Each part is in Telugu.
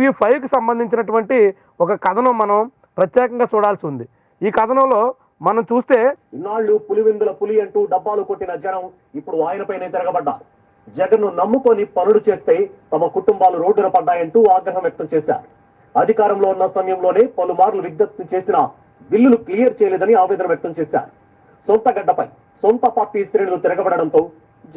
టీవీ5కి సంబంధించినటువంటి ఒక కథనం మనం ప్రత్యేకంగా చూడాల్సి ఉంది. ఈ కథనంలో మనం చూస్తే ఇన్నాళ్ళు పులివెందుల పులి అంటూ డబ్బాలు కొట్టిన జనం ఇప్పుడు ఆయనపైనే తిరగబడ్డారు. జగన్ను నమ్ముకొని పనులు చేస్తే తమ కుటుంబాలు రోడ్డున పడ్డాయంటూ ఆగ్రహం వ్యక్తం చేశారు. అధికారంలో ఉన్న సమయంలోనే పలుమార్లు విజ్ఞప్తి చేసిన బిల్లులు క్లియర్ చేయలేదని ఆవేదన వ్యక్తం చేశారు. సొంత గడ్డపై సొంత పార్టీ శ్రేణులు తిరగబడడంతో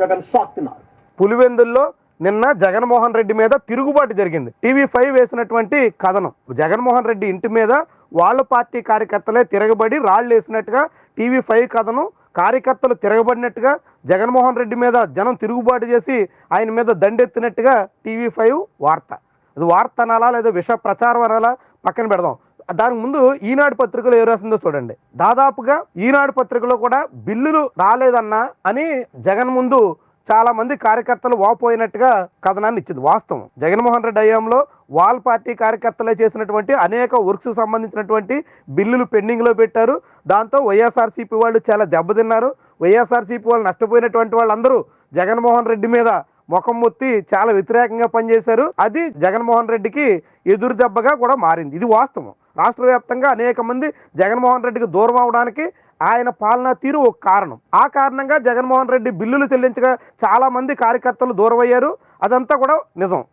జగన్ షాక్ తిన్నారు. పులివెందుల్లో నిన్న జగన్మోహన్ రెడ్డి మీద తిరుగుబాటు జరిగింది. టీవీ5 వేసినటువంటి కథనం, జగన్మోహన్ రెడ్డి ఇంటి మీద వాళ్ళ పార్టీ కార్యకర్తలే తిరగబడి రాళ్ళు వేసినట్టుగా టీవీ5 కథనం, కార్యకర్తలు తిరగబడినట్టుగా జగన్మోహన్ రెడ్డి మీద జనం తిరుగుబాటు చేసి ఆయన మీద దండెత్తినట్టుగా టీవీ5 వార్త. అది వార్త అనాలా లేదా విష ప్రచారం అనాలా పక్కన పెడదాం. దానికి ముందు ఈనాడు పత్రికలో ఏ రాసిందో చూడండి. దాదాపుగా ఈనాడు పత్రికలో కూడా బిల్లులు రాలేదన్నా అని జగన్ ముందు చాలా మంది కార్యకర్తలు వాపోయినట్టుగా కథనాన్ని ఇచ్చింది. వాస్తవం, జగన్మోహన్ రెడ్డి హయాంలో వాల్ పార్టీ కార్యకర్తలే చేసినటువంటి అనేక వర్క్స్ సంబంధించినటువంటి బిల్లులు పెండింగ్లో పెట్టారు. దాంతో వైఎస్ఆర్సీపీ వాళ్ళు చాలా దెబ్బతిన్నారు. వైఎస్ఆర్సీపీ వాళ్ళు నష్టపోయినటువంటి వాళ్ళందరూ జగన్మోహన్ రెడ్డి మీద ముఖం మొత్తి చాలా వ్యతిరేకంగా పనిచేశారు. అది జగన్మోహన్ రెడ్డికి ఎదురు దెబ్బగా కూడా మారింది. ఇది వాస్తవం. రాష్ట్ర వ్యాప్తంగా అనేక మంది జగన్మోహన్ రెడ్డికి దూరం అవడానికి ఆయన పాలనా తీరు ఒక కారణం. ఆ కారణంగా జగన్మోహన్ రెడ్డి బిల్లులు చెల్లించగా చాలా మంది కార్యకర్తలు దూరం అయ్యారు. అదంతా కూడా నిజం.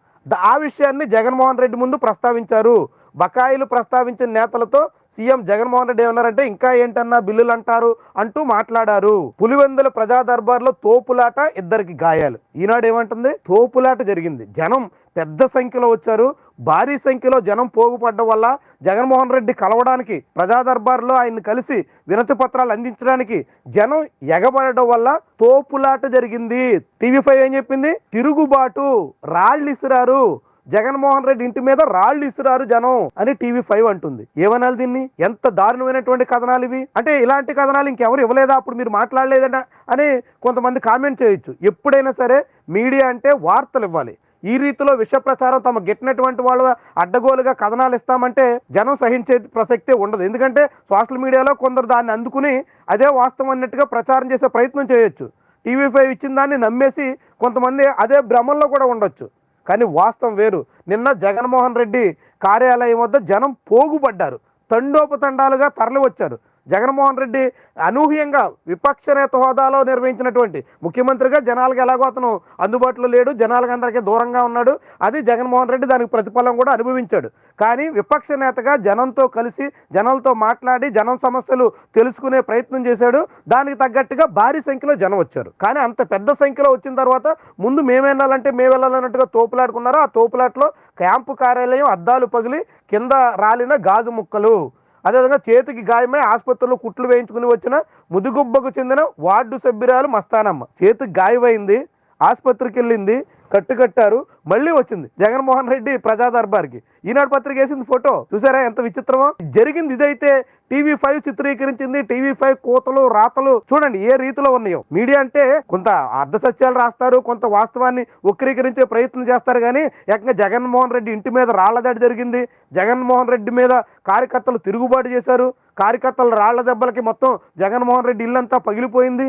ఆ విషయాన్ని జగన్మోహన్ రెడ్డి ముందు ప్రస్తావించారు. బకాయిలు ప్రస్తావించిన నేతలతో సీఎం జగన్మోహన్ రెడ్డి ఏమన్నారంటే, ఇంకా ఏంటన్నా బిల్లులు అంటారు అంటూ మాట్లాడారు. పులివెందుల ప్రజా దర్బార్లో తోపులాట, ఇద్దరికి గాయాలు. ఈనాడు ఏమంటుంది, తోపులాట జరిగింది. జనం పెద్ద సంఖ్యలో వచ్చారు. భారీ సంఖ్యలో జనం పోగుపడ్డం వల్ల జగన్మోహన్ రెడ్డి కలవడానికి, ప్రజా దర్బార్లో ఆయన్ని కలిసి వినతి పత్రాలు అందించడానికి జనం ఎగబడడం వల్ల తోపులాట జరిగింది. టీవీ5 ఏం చెప్పింది, తిరుగుబాటు, రాళ్ళు ఇసిరారు, జగన్మోహన్ రెడ్డి ఇంటి మీద రాళ్ళు ఇస్తున్నారు జనం అని టీవీ5 అంటుంది. ఏమనాలి దీన్ని? ఎంత దారుణమైనటువంటి కథనాలు ఇవి. అంటే ఇలాంటి కథనాలు ఇంకెవరు ఇవ్వలేదా, అప్పుడు మీరు మాట్లాడలేదా అని కొంతమంది కామెంట్ చేయొచ్చు. ఎప్పుడైనా సరే మీడియా అంటే వార్తలు ఇవ్వాలి. ఈ రీతిలో విష ప్రచారం తమ గిట్టినటువంటి వాళ్ళు అడ్డగోలుగా కథనాలు ఇస్తామంటే జనం సహించే ప్రసక్తే ఉండదు. ఎందుకంటే సోషల్ మీడియాలో కొందరు దాన్ని అందుకుని అదే వాస్తవం అన్నట్టుగా ప్రచారం చేసే ప్రయత్నం చేయొచ్చు. టీవీ5 ఇచ్చిన దాన్ని నమ్మేసి కొంతమంది అదే భ్రమంలో కూడా ఉండొచ్చు. కానీ వాస్తవం వేరు. నిన్న జగన్మోహన్ రెడ్డి కార్యాలయం వద్ద జనం పోగుపడ్డారు, తండోపతండాలుగా తరలి వచ్చారు. జగన్మోహన్ రెడ్డి అనూహ్యంగా విపక్ష నేత హోదాలో నిర్వహించినటువంటి, ముఖ్యమంత్రిగా జనాలకు ఎలాగో అతను అందుబాటులో లేడు, జనాలకు అందరికీ దూరంగా ఉన్నాడు. అది జగన్మోహన్ రెడ్డి దానికి ప్రతిఫలం కూడా అనుభవించాడు. కానీ విపక్ష నేతగా జనంతో కలిసి, జనంతో మాట్లాడి, జనం సమస్యలు తెలుసుకునే ప్రయత్నం చేశాడు. దానికి తగ్గట్టుగా భారీ సంఖ్యలో జనం వచ్చారు. కానీ అంత పెద్ద సంఖ్యలో వచ్చిన తర్వాత ముందు మేము వెళ్ళాలన్నట్టుగా తోపులాడుకున్నారు. ఆ తోపులాట్లో క్యాంపు కార్యాలయం అద్దాలు పగిలి కింద రాలిన గాజు ముక్కలు, అదేవిధంగా చేతికి గాయమై ఆసుపత్రిలో కుట్లు వేయించుకుని వచ్చిన ముదుగుబ్బకు చెందిన వార్డు సభ్యురాలు మస్తానమ్మ చేతికి గాయమైంది, ఆసుపత్రికి వెళ్ళింది, కట్టారు, మళ్ళీ వచ్చింది జగన్మోహన్ రెడ్డి ప్రజా దర్బార్కి. ఈనాడు పత్రిక వేసింది ఫోటో చూసారా, ఎంత విచిత్రమో జరిగింది. ఇదైతే టీవీ5 చిత్రీకరించింది. టీవీ5 కోతలు రాతలు చూడండి ఏ రీతిలో ఉన్నాయో. మీడియా అంటే కొంత అర్ధ సత్యాలు రాస్తారు, కొంత వాస్తవాన్ని వక్రీకరించే ప్రయత్నం చేస్తారు. కానీ ఏకంగా జగన్మోహన్ రెడ్డి ఇంటి మీద రాళ్లదాడి జరిగింది, జగన్మోహన్ రెడ్డి మీద కార్యకర్తలు తిరుగుబాటు చేశారు, కార్యకర్తల రాళ్ల దెబ్బలకి మొత్తం జగన్మోహన్ రెడ్డి ఇల్లంతా పగిలిపోయింది.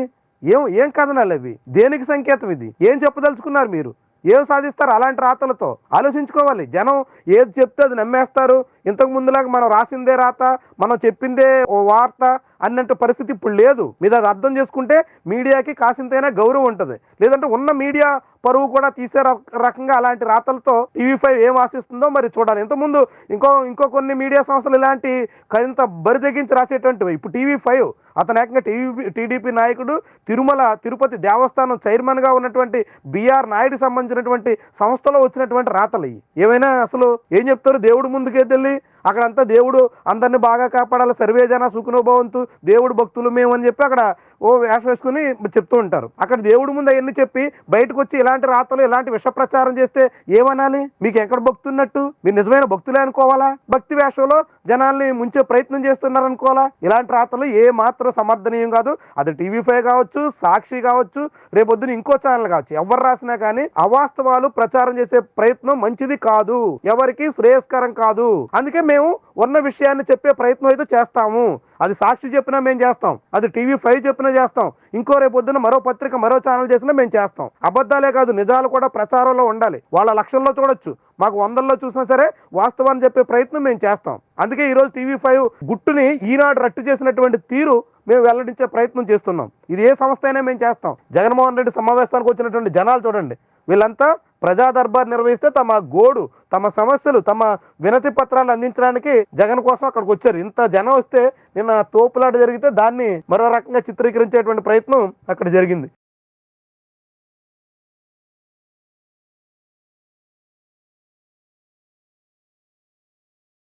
ఏం కథనాలు అవి? దేనికి సంకేతం ఇది? ఏం చెప్పదలుచుకున్నారు మీరు? ఏం సాధిస్తారు అలాంటి రాతలతో? ఆలోచించుకోవాలి. జనం ఏది చెప్తే అది నమ్మేస్తారు. ఇంతకు ముందులాగా మనం రాసిందే రాత, మనం చెప్పిందే వార్త అన్నట్టు పరిస్థితి ఇప్పుడు లేదు. మీరు అది అర్థం చేసుకుంటే మీడియాకి కాసింతైనా గౌరవం ఉంటుంది. లేదంటే ఉన్న మీడియా పరువు కూడా తీసే రకంగా అలాంటి రాతలతో టీవీ5 ఏం ఆశిస్తుందో మరి చూడాలి. ఇంతకుముందు ఇంకో కొన్ని మీడియా సంస్థలు ఇలాంటి కొంత బరిదెగించి రాసేటువంటివి. ఇప్పుడు టీవీ5 అతను ఏకంగా టీడీపీ నాయకుడు, తిరుపతి దేవస్థానం చైర్మన్గా ఉన్నటువంటి బిఆర్ నాయుడు సంబంధించినటువంటి సంస్థలో వచ్చినటువంటి రాతలు. ఏమైనా అసలు ఏం చెప్తారు? దేవుడు ముందుకే తెలియ అక్కడంతా దేవుడు అందరిని బాగా కాపాడాలి, సర్వేజన సుఖనోభవంతు, దేవుడు భక్తులు మేము అని చెప్పి అక్కడ వేషం వేసుకుని చెప్తూ ఉంటారు. అక్కడ దేవుడి ముందు అవన్నీ చెప్పి బయటకు వచ్చి ఇలాంటి రాతలు, ఇలాంటి విష ప్రచారం చేస్తే ఏమనాలి? మీకు ఎక్కడ భక్తున్నట్టు? మీరు నిజమైన భక్తులే అనుకోవాలా? భక్తి వేషంలో జనాల్ని ముంచే ప్రయత్నం చేస్తున్నారు అనుకోవాలా? ఇలాంటి రాతలు ఏ మాత్రం సమర్థనీయం కాదు. అది టీవీ5 కావచ్చు, సాక్షి కావచ్చు, రేపొద్దున ఇంకో ఛానల్ కావచ్చు, ఎవరు రాసినా కానీ అవాస్తవాలు ప్రచారం చేసే ప్రయత్నం మంచిది కాదు, ఎవరికి శ్రేయస్కరం కాదు. అందుకే మేము ఉన్న విషయాన్ని చెప్పే ప్రయత్నం అయితే చేస్తాము. అది సాక్షి చెప్పినా మేము చేస్తాం, అది TV5 చెప్పినా చేస్తాం, ఇంకో రేపు పొద్దున్న మరో పత్రిక మరో ఛానల్ చేసినా మేము చేస్తాం. అబద్ధాలే కాదు నిజాలు కూడా ప్రచారంలో ఉండాలి. వాళ్ళ లక్షల్లో చూడొచ్చు, మాకు 100ల్లో చూసినా సరే వాస్తవాన్ని చెప్పే ప్రయత్నం మేము చేస్తాం. అందుకే ఈరోజు TV5 గుట్టుని ఈనాడు రట్టు చేసినటువంటి తీరు మేము వెల్లడించే ప్రయత్నం చేస్తున్నాం. ఇది ఏ సంస్థ అయినా మేము చేస్తాం. జగన్మోహన్ రెడ్డి సమావేశానికి వచ్చినటువంటి జనాలు చూడండి, వీళ్ళంతా ప్రజా దర్బార్ నిర్వహిస్తే తమ గోడు, తమ సమస్యలు, తమ వినతి పత్రాలు అందించడానికి జగన్ కోసం అక్కడికి వచ్చారు. ఇంత జనం వస్తే నిన్న తోపులాట జరిగితే దాన్ని మరో రకంగా చిత్రీకరించేటువంటి ప్రయత్నం అక్కడ జరిగింది.